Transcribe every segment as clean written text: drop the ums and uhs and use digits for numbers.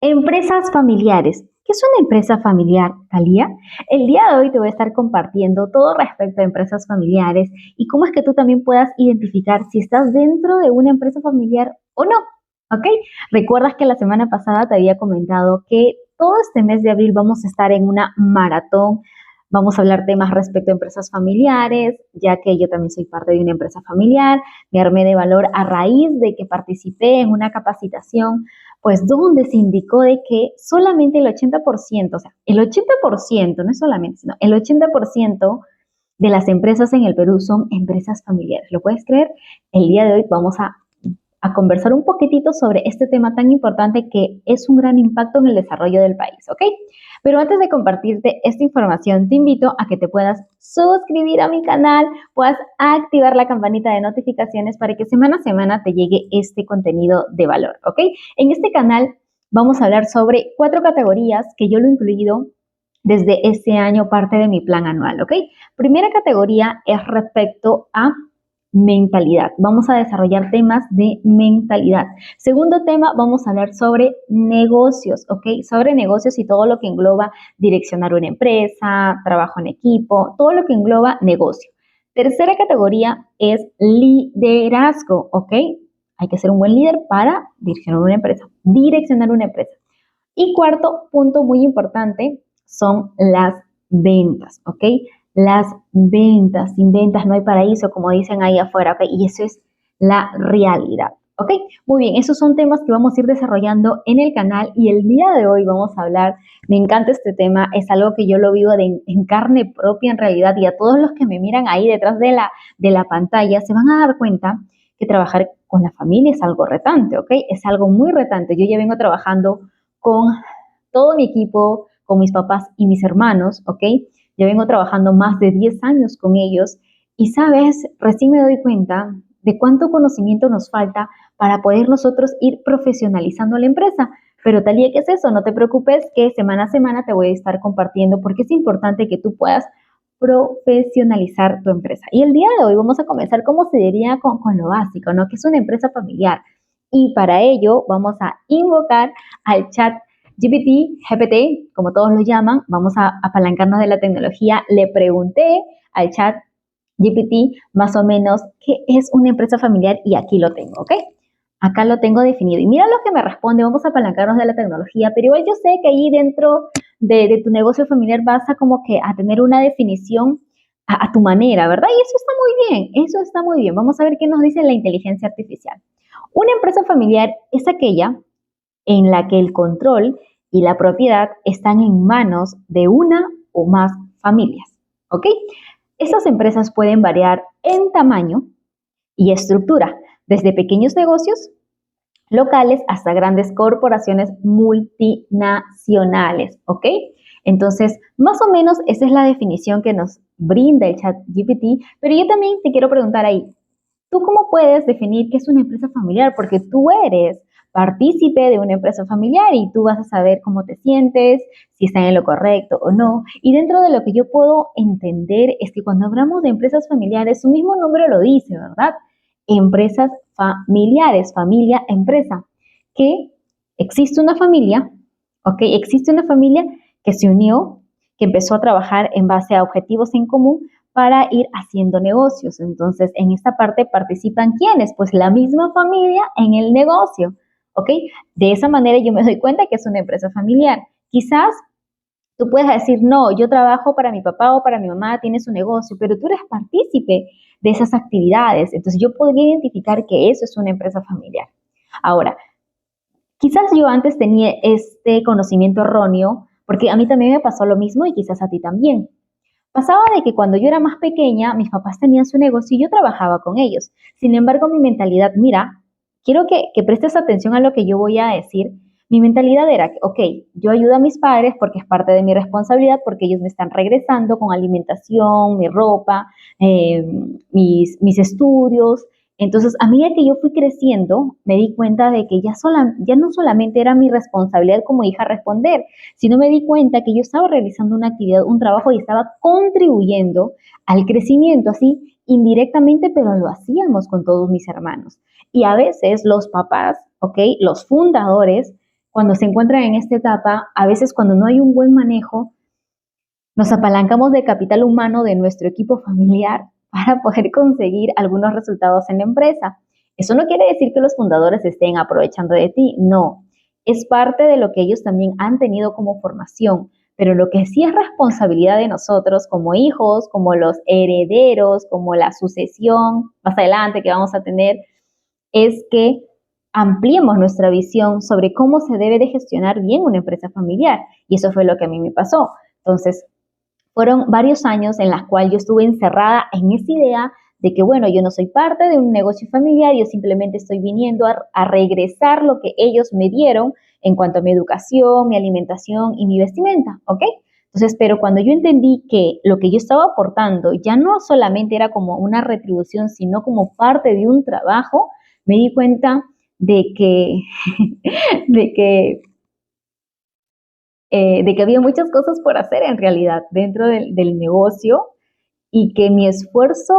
Empresas familiares. ¿Qué es una empresa familiar, Talía? El día de hoy te voy a estar compartiendo todo respecto a empresas familiares y cómo es que tú también puedas identificar si estás dentro de una empresa familiar o no, ¿ok? Recuerdas que la semana pasada te había comentado que todo este mes de abril vamos a estar en una maratón. Vamos a hablar temas respecto a empresas familiares, ya que yo también soy parte de una empresa familiar. Me armé de valor a raíz de que participé en una capacitación pues donde se indicó de que solamente el 80%, o sea, el 80%, no es solamente, sino el 80% de las empresas en el Perú son empresas familiares. ¿Lo puedes creer? El día de hoy vamos a conversar un poquitito sobre este tema tan importante que es un gran impacto en el desarrollo del país, ¿ok? Pero antes de compartirte esta información, te invito a que te puedas suscribir a mi canal, puedas activar la campanita de notificaciones para que semana a semana te llegue este contenido de valor, ¿ok? En este canal vamos a hablar sobre 4 categorías que yo lo he incluido desde este año, parte de mi plan anual, ¿ok? Primera categoría es respecto a mentalidad. Vamos a desarrollar temas de mentalidad. Segundo tema, vamos a hablar sobre negocios, ¿ok? Sobre negocios y todo lo que engloba direccionar una empresa, trabajo en equipo, todo lo que engloba negocio. Tercera categoría es liderazgo, ¿ok? Hay que ser un buen líder para direccionar una empresa. Direccionar una empresa. Y cuarto punto muy importante son las ventas, ¿ok? Las ventas, sin ventas no hay paraíso, como dicen ahí afuera, ¿ok? Y eso es la realidad, ¿ok? Muy bien, esos son temas que vamos a ir desarrollando en el canal y el día de hoy vamos a hablar, me encanta este tema, es algo que yo lo vivo en carne propia en realidad y a todos los que me miran ahí detrás de la pantalla se van a dar cuenta que trabajar con la familia es algo retante, ¿ok? Es algo muy retante. Yo ya vengo trabajando con todo mi equipo, con mis papás y mis hermanos, ¿ok? Yo vengo trabajando más de 10 años con ellos y, ¿sabes? Recién me doy cuenta de cuánto conocimiento nos falta para poder nosotros ir profesionalizando la empresa. Pero Talía, ¿qué es eso? No te preocupes que semana a semana te voy a estar compartiendo porque es importante que tú puedas profesionalizar tu empresa. Y el día de hoy vamos a comenzar, como se diría, con lo básico, ¿no? Que es una empresa familiar. Y para ello vamos a invocar al chat GPT, como todos lo llaman, vamos a apalancarnos de la tecnología. Le pregunté al chat GPT más o menos qué es una empresa familiar y aquí lo tengo, ¿ok? Acá lo tengo definido. Y mira lo que me responde, vamos a apalancarnos de la tecnología, pero igual yo sé que ahí dentro de tu negocio familiar vas a como que a tener una definición a tu manera, ¿verdad? Y eso está muy bien, eso está muy bien. Vamos a ver qué nos dice la inteligencia artificial. Una empresa familiar es aquella en la que el control y la propiedad están en manos de una o más familias, ¿ok? Estas empresas pueden variar en tamaño y estructura, desde pequeños negocios locales hasta grandes corporaciones multinacionales, ¿ok? Entonces, más o menos esa es la definición que nos brinda el chat GPT, pero yo también te quiero preguntar ahí, ¿tú cómo puedes definir qué es una empresa familiar? Porque tú eres partícipe de una empresa familiar y tú vas a saber cómo te sientes, si están en lo correcto o no. Y dentro de lo que yo puedo entender es que cuando hablamos de empresas familiares, su mismo nombre lo dice, ¿verdad? Empresas familiares, familia, empresa. Que existe una familia, ¿ok? Existe una familia que se unió, que empezó a trabajar en base a objetivos en común para ir haciendo negocios. Entonces, en esta parte participan ¿quiénes? Pues la misma familia en el negocio, ¿ok? De esa manera yo me doy cuenta que es una empresa familiar. Quizás tú puedes decir, no, yo trabajo para mi papá o para mi mamá, tiene su negocio, pero tú eres partícipe de esas actividades. Entonces, yo podría identificar que eso es una empresa familiar. Ahora, quizás yo antes tenía este conocimiento erróneo, porque a mí también me pasó lo mismo y quizás a ti también. Pasaba de que cuando yo era más pequeña, mis papás tenían su negocio y yo trabajaba con ellos. Sin embargo, mi mentalidad, mira, quiero que prestes atención a lo que yo voy a decir. Mi mentalidad era que, ok, yo ayudo a mis padres porque es parte de mi responsabilidad, porque ellos me están regresando con alimentación, mi ropa, eh, mis estudios. Entonces, a medida que yo fui creciendo, me di cuenta de que ya no solamente era mi responsabilidad como hija responder, sino me di cuenta que yo estaba realizando una actividad, un trabajo y estaba contribuyendo al crecimiento, así indirectamente, pero lo hacíamos con todos mis hermanos. Y a veces los papás, ¿ok? Los fundadores, cuando se encuentran en esta etapa, a veces cuando no hay un buen manejo, nos apalancamos de capital humano de nuestro equipo familiar para poder conseguir algunos resultados en la empresa. Eso no quiere decir que los fundadores estén aprovechando de ti, no. Es parte de lo que ellos también han tenido como formación, pero lo que sí es responsabilidad de nosotros como hijos, como los herederos, como la sucesión más adelante que vamos a tener, es que ampliemos nuestra visión sobre cómo se debe de gestionar bien una empresa familiar. Y eso fue lo que a mí me pasó. Entonces, fueron varios años en los cuales yo estuve encerrada en esa idea de que, bueno, yo no soy parte de un negocio familiar, yo simplemente estoy viniendo a regresar lo que ellos me dieron en cuanto a mi educación, mi alimentación y mi vestimenta, ¿ok? Entonces, pero cuando yo entendí que lo que yo estaba aportando ya no solamente era como una retribución, sino como parte de un trabajo, me di cuenta de que, de que de que había muchas cosas por hacer en realidad dentro del negocio y que mi esfuerzo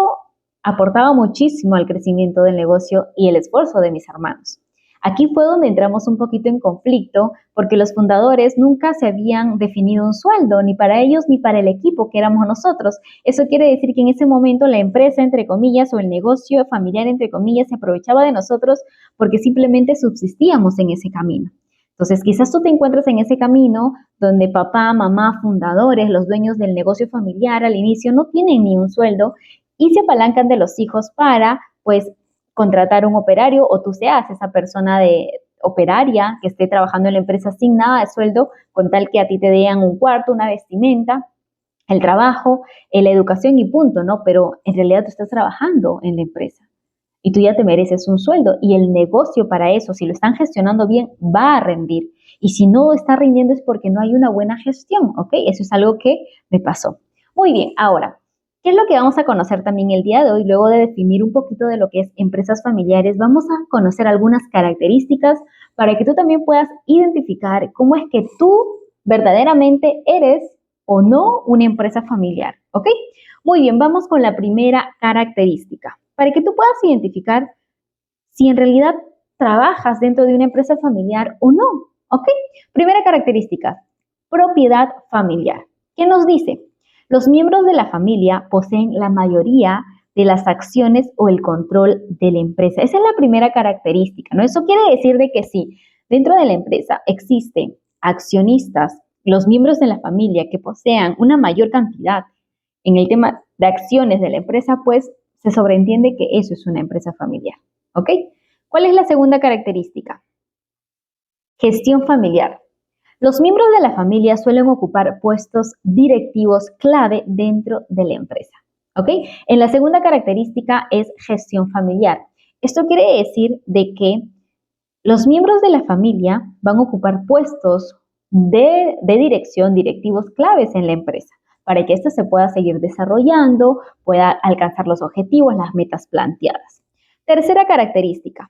aportaba muchísimo al crecimiento del negocio y el esfuerzo de mis hermanos. Aquí fue donde entramos un poquito en conflicto porque los fundadores nunca se habían definido un sueldo, ni para ellos ni para el equipo que éramos nosotros. Eso quiere decir que en ese momento la empresa, entre comillas, o el negocio familiar, entre comillas, se aprovechaba de nosotros porque simplemente subsistíamos en ese camino. Entonces, quizás tú te encuentres en ese camino donde papá, mamá, fundadores, los dueños del negocio familiar al inicio no tienen ni un sueldo y se apalancan de los hijos para, pues, contratar un operario o tú seas esa persona de operaria que esté trabajando en la empresa sin nada de sueldo, con tal que a ti te den un cuarto, una vestimenta, el trabajo, la educación y punto, ¿no? Pero en realidad tú estás trabajando en la empresa y tú ya te mereces un sueldo y el negocio para eso, si lo están gestionando bien, va a rendir. Y si no está rindiendo es porque no hay una buena gestión, ¿ok? Eso es algo que me pasó. Muy bien, ahora, ¿qué es lo que vamos a conocer también el día de hoy? Luego de definir un poquito de lo que es empresas familiares, vamos a conocer algunas características para que tú también puedas identificar cómo es que tú verdaderamente eres o no una empresa familiar, ¿ok? Muy bien, vamos con la primera característica para que tú puedas identificar si en realidad trabajas dentro de una empresa familiar o no, ¿ok? Primera característica, propiedad familiar. ¿Qué nos dice? Los miembros de la familia poseen la mayoría de las acciones o el control de la empresa. Esa es la primera característica, ¿no? Eso quiere decir de que sí, dentro de la empresa existen accionistas, los miembros de la familia que posean una mayor cantidad en el tema de acciones de la empresa, pues se sobreentiende que eso es una empresa familiar, ¿ok? ¿Cuál es la segunda característica? Gestión familiar. Los miembros de la familia suelen ocupar puestos directivos clave dentro de la empresa, ¿ok? En la segunda característica es gestión familiar. Esto quiere decir de que los miembros de la familia van a ocupar puestos de dirección, directivos claves en la empresa, para que ésta se pueda seguir desarrollando, pueda alcanzar los objetivos, las metas planteadas. Tercera característica,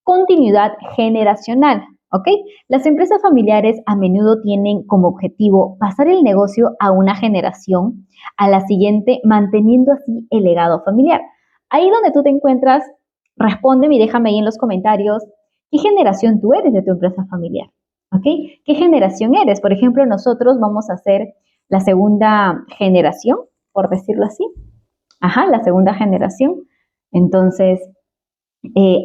continuidad generacional, ¿ok? Las empresas familiares a menudo tienen como objetivo pasar el negocio a una generación, a la siguiente, manteniendo así el legado familiar. Ahí donde tú te encuentras, respóndeme y déjame ahí en los comentarios qué generación tú eres de tu empresa familiar, ¿ok? ¿Qué generación eres? Por ejemplo, nosotros vamos a ser la segunda generación, por decirlo así. Ajá, la segunda generación. Entonces,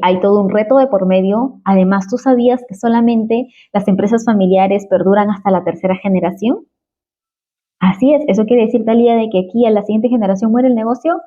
hay todo un reto de por medio. Además, ¿tú sabías que solamente las empresas familiares perduran hasta la tercera generación? Así es, eso quiere decir, Talía, de que aquí a la siguiente generación muere el negocio.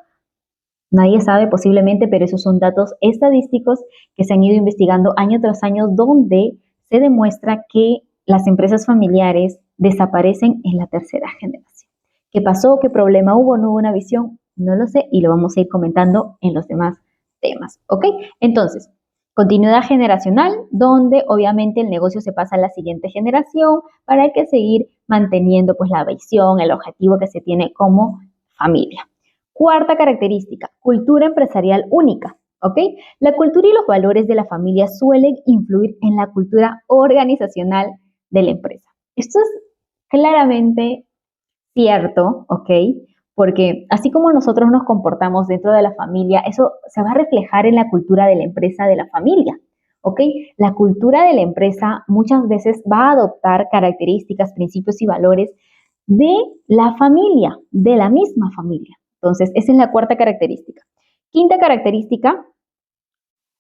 Nadie sabe posiblemente, pero esos son datos estadísticos que se han ido investigando año tras año, donde se demuestra que las empresas familiares desaparecen en la tercera generación. ¿Qué pasó? ¿Qué problema hubo? ¿No hubo una visión? No lo sé y lo vamos a ir comentando en los demás temas, ¿ok? Entonces, continuidad generacional, donde obviamente el negocio se pasa a la siguiente generación para que seguir manteniendo pues la visión, el objetivo que se tiene como familia. Cuarta característica, cultura empresarial única, ¿ok? La cultura y los valores de la familia suelen influir en la cultura organizacional de la empresa. Esto es claramente cierto, ¿ok? Porque así como nosotros nos comportamos dentro de la familia, eso se va a reflejar en la cultura de la empresa, de la familia, ¿ok? La cultura de la empresa muchas veces va a adoptar características, principios y valores de la familia, de la misma familia. Entonces, esa es la cuarta característica. Quinta característica,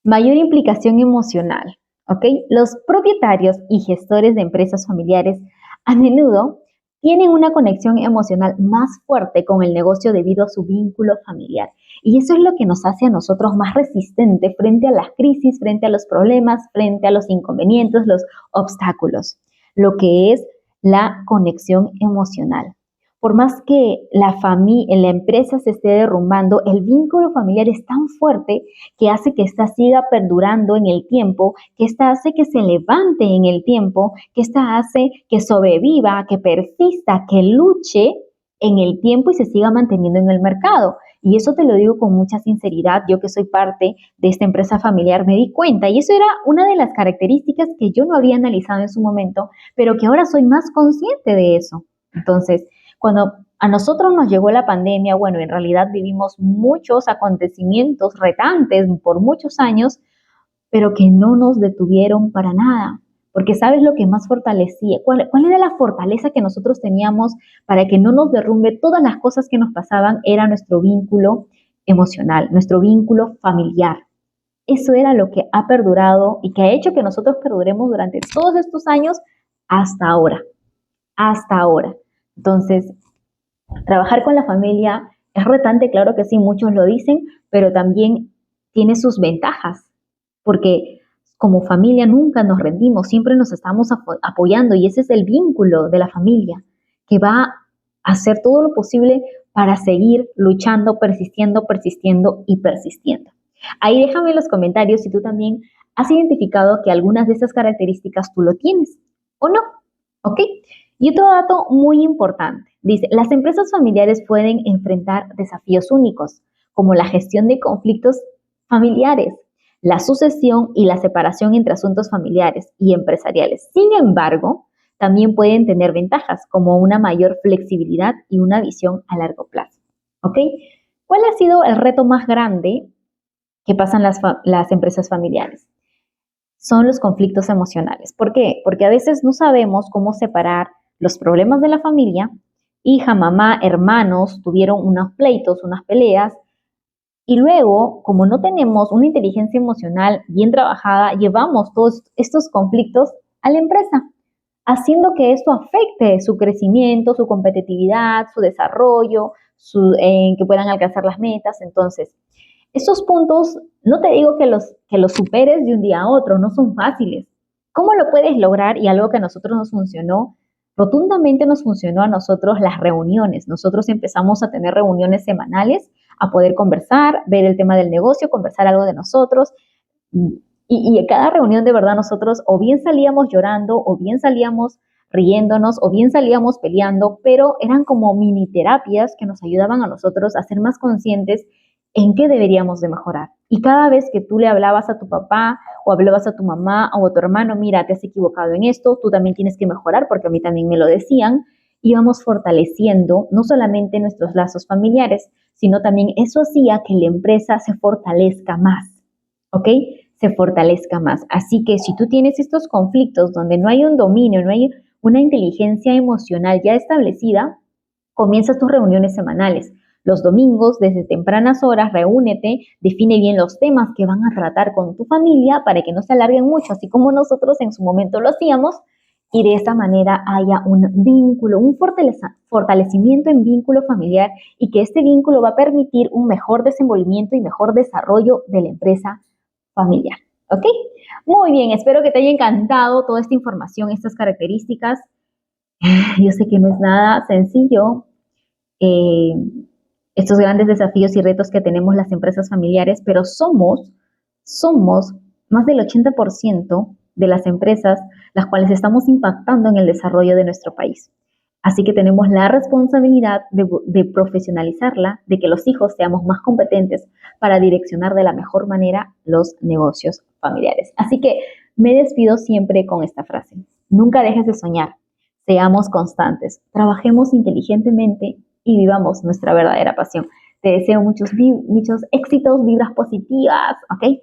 mayor implicación emocional, ¿ok? Los propietarios y gestores de empresas familiares a menudo tienen una conexión emocional más fuerte con el negocio debido a su vínculo familiar. Y eso es lo que nos hace a nosotros más resistentes frente a las crisis, frente a los problemas, frente a los inconvenientes, los obstáculos, lo que es la conexión emocional. Por más que la empresa se esté derrumbando, el vínculo familiar es tan fuerte que hace que ésta siga perdurando en el tiempo, que ésta hace que se levante en el tiempo, que ésta hace que sobreviva, que persista, que luche en el tiempo y se siga manteniendo en el mercado. Y eso te lo digo con mucha sinceridad, yo que soy parte de esta empresa familiar me di cuenta, y eso era una de las características que yo no había analizado en su momento, pero que ahora soy más consciente de eso. Entonces, cuando a nosotros nos llegó la pandemia, bueno, en realidad vivimos muchos acontecimientos retantes por muchos años, pero que no nos detuvieron para nada. Porque ¿sabes lo que más fortalecía? ¿Cuál era la fortaleza que nosotros teníamos para que no nos derrumbe todas las cosas que nos pasaban? Era nuestro vínculo emocional, nuestro vínculo familiar. Eso era lo que ha perdurado y que ha hecho que nosotros perduremos durante todos estos años hasta ahora. Hasta ahora. Entonces, trabajar con la familia es retante, claro que sí, muchos lo dicen, pero también tiene sus ventajas, porque como familia nunca nos rendimos, siempre nos estamos apoyando y ese es el vínculo de la familia, que va a hacer todo lo posible para seguir luchando, persistiendo, persistiendo y persistiendo. Ahí déjame en los comentarios si tú también has identificado que algunas de esas características tú lo tienes o no, ¿ok? Y otro dato muy importante, dice, las empresas familiares pueden enfrentar desafíos únicos, como la gestión de conflictos familiares, la sucesión y la separación entre asuntos familiares y empresariales. Sin embargo, también pueden tener ventajas, como una mayor flexibilidad y una visión a largo plazo. ¿Ok? ¿Cuál ha sido el reto más grande que pasan las empresas familiares? Son los conflictos emocionales. ¿Por qué? Porque a veces no sabemos cómo separar los problemas de la familia. Hija, mamá, hermanos tuvieron unos pleitos, unas peleas, y luego, como no tenemos una inteligencia emocional bien trabajada, llevamos todos estos conflictos a la empresa, haciendo que esto afecte su crecimiento, su competitividad, su desarrollo, en que puedan alcanzar las metas. Entonces, estos puntos, no te digo que los superes de un día a otro, no son fáciles. ¿Cómo lo puedes lograr? Y algo que a nosotros nos funcionó, rotundamente nos funcionó a nosotros las reuniones. Nosotros empezamos a tener reuniones semanales, a poder conversar, ver el tema del negocio, conversar algo de nosotros. Y en cada reunión de verdad nosotros o bien salíamos llorando, o bien salíamos riéndonos, o bien salíamos peleando, pero eran como mini terapias que nos ayudaban a nosotros a ser más conscientes en qué deberíamos de mejorar. Y cada vez que tú le hablabas a tu papá o hablabas a tu mamá o a tu hermano, mira, te has equivocado en esto, tú también tienes que mejorar, porque a mí también me lo decían, íbamos fortaleciendo no solamente nuestros lazos familiares, sino también eso hacía que la empresa se fortalezca más, ¿ok? Se fortalezca más. Así que si tú tienes estos conflictos donde no hay un dominio, no hay una inteligencia emocional ya establecida, comienzas tus reuniones semanales. Los domingos, desde tempranas horas, reúnete, define bien los temas que van a tratar con tu familia para que no se alarguen mucho, así como nosotros en su momento lo hacíamos, y de esa manera haya un vínculo, un fortalecimiento en vínculo familiar, y que este vínculo va a permitir un mejor desenvolvimiento y mejor desarrollo de la empresa familiar. ¿Ok? Muy bien, espero que te haya encantado toda esta información, estas características. Yo sé que no es nada sencillo, estos grandes desafíos y retos que tenemos las empresas familiares, pero somos más del 80% de las empresas las cuales estamos impactando en el desarrollo de nuestro país. Así que tenemos la responsabilidad de profesionalizarla, de que los hijos seamos más competentes para direccionar de la mejor manera los negocios familiares. Así que me despido siempre con esta frase: nunca dejes de soñar, seamos constantes, trabajemos inteligentemente y vivamos nuestra verdadera pasión. Te deseo muchos éxitos, vibras positivas, ¿ok?